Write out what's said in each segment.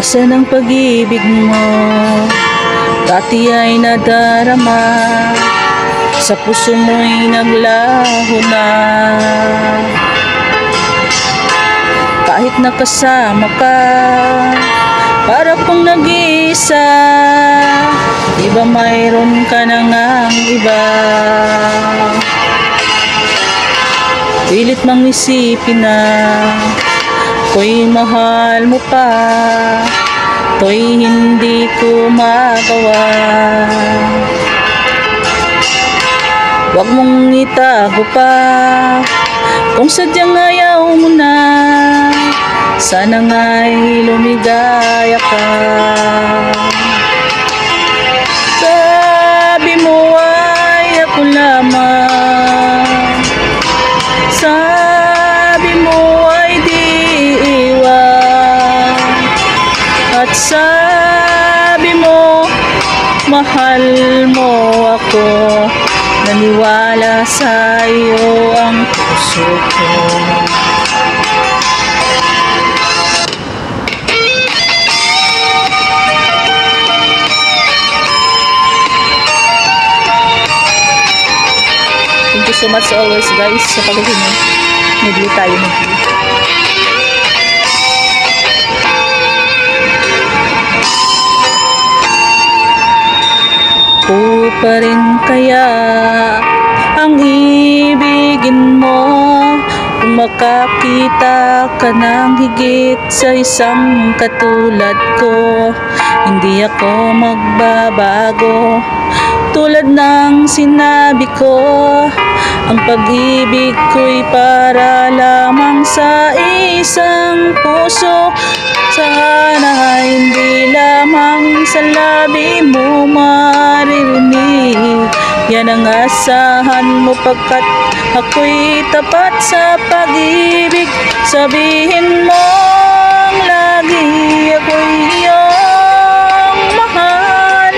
Asan ang pag-ibig mo? Dati ay nadarama, sa puso mo'y naglaho na. Kahit nakasama ka, para pong nag-iisa, iba mayroon ka na ngang iba. Pilit mang isipin na ako'y mahal mo pa, to'y hindi ko magawa. Huwag mong itago pa kung sadyang ayaw mo na, sana nga'y lumigaya ka. Sabi mo ay ako lamang, sabi mo ay di iwan, at sabi mo mahal mo ako. Naniwala sa iyo ang puso ko. Thank you so much always guys sa pagkikinig. Nagli tayo nagli. O pa rin kaya ang ibigin mo, kung makakita ka ng higit sa isang katulad ko. Hindi ako magbabago, tulad ng sinabi ko, ang pag-ibig ko'y para lamang sa isang puso. Sana hindi lamang sa labi mo maririnig, yan ang asahan mo pagkat ako'y tapat sa pag-ibig. Sabihin mong lagi ako'y iyong mahal,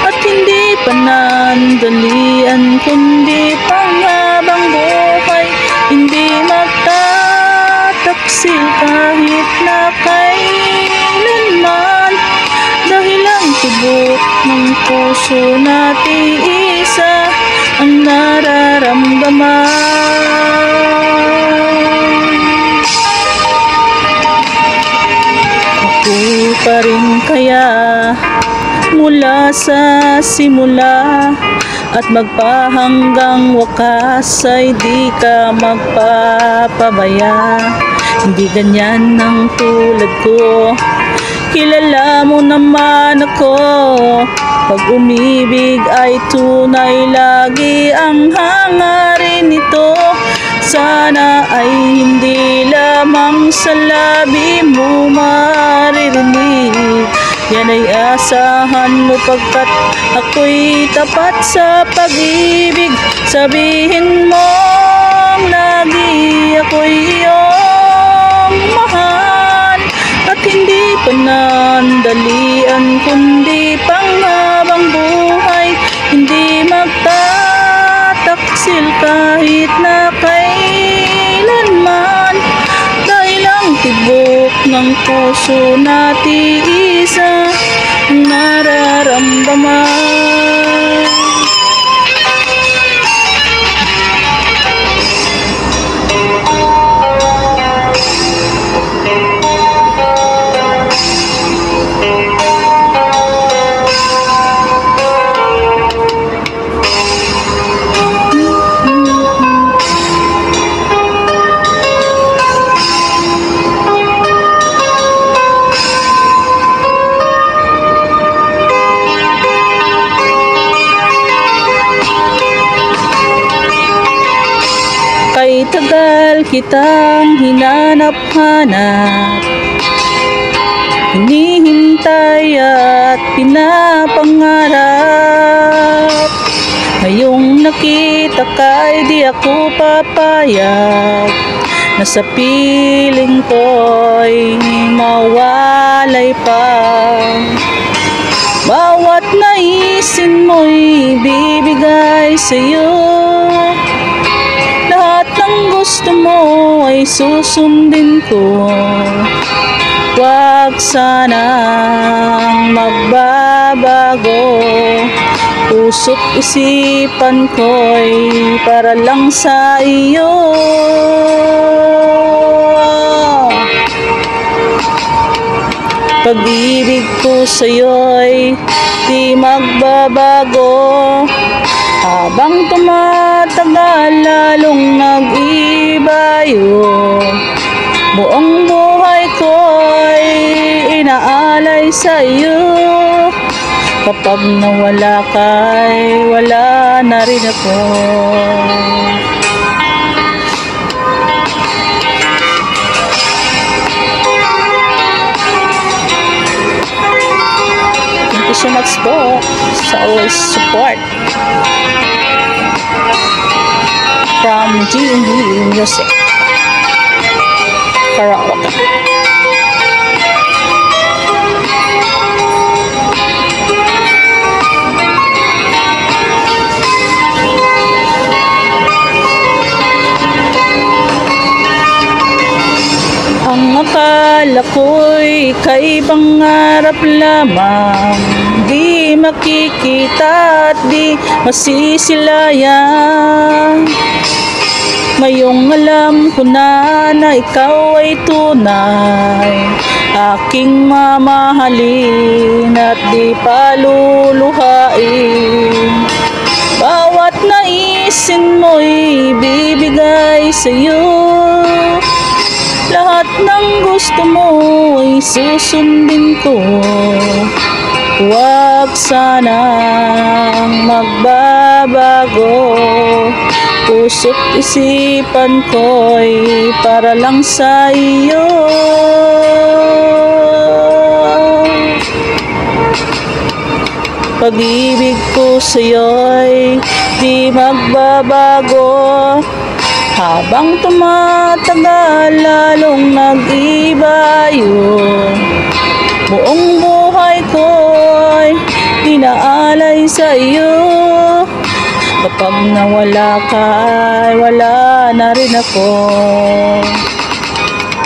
at hindi panandalian kundi panghabang buhay. Hindi magtataksil kahit na kailanman, dahil ang tibok ng puso natin isa ang nararamdaman. Ako pa rin kaya mula sa simula, at magpahanggang wakas ay di ka magpapabaya. Hindi ganyan ang tulad ko, kilala mo naman ako. Pag umibig ay tunay, lagi ang hangarin nito. Sana ay hindi lamang sa labi mo maririnig, yan ay asahan mo pagkat ako'y tapat sa pag-ibig. Sabihin mong lagi ako'y iyong mahal, at hindi panandalian kundi panghabang buhay. Hindi magtataksil kahit na kailanman, dahil ang tibok ng puso natin isa ang nararamdaman. Kay tagal kitang hinanap-hanap, hinihintay at pinapangarap. Ngayong nakita ka'y di ako papayag na sa piling ko'y mawalay pa. Bawat naisin mo'y bibigay sa'yo, lahat ng gusto mo ay susundin ko. Huwag sanang magbabago. Puso't isipan ko'y para lang sa iyo. Pag-ibig ko sa'yo'y di magbabago. Habang tumatagal lalong nag-iba yun. Buong buhay ko'y inaalay sa'yo. Kapag nawala ka'y wala na rin ako. Thank you so much po sa always support from G&D Music Karaoke. Ang akala ko'y kaibang harap lamang, di makikita at di masisilayan. Ngayong alam ko na ikaw ay tunay, aking mamahalin at di paluluhain. Bawat naisin mo'y bibigay sa'yo. Lahat ng gusto mo ay susundin ko. Huwag sanang magbabago. Puso't isipan ko'y para lang sa iyo. Pag-ibig ko sa'yo'y di magbabago. Habang tumatagal lalong nag-iba yun. Buong buhay ko'y inaalay sa iyo. Kapag nawala ka ay wala na rin ako.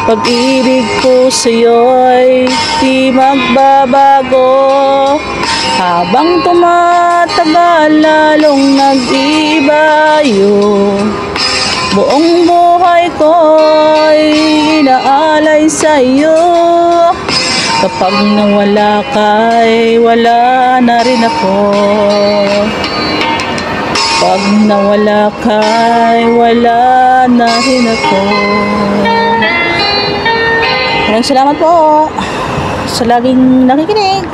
Pag-ibig ko sa'yo'y di magbabago. Habang tumatagal lalong nag-iba yun. Buong buhay ko'y inaalay sa iyo. Kapag nawala ka ay wala na rin ako. Pag nawala ka ay wala na rin ako. Maraming salamat po sa laging nakikinig.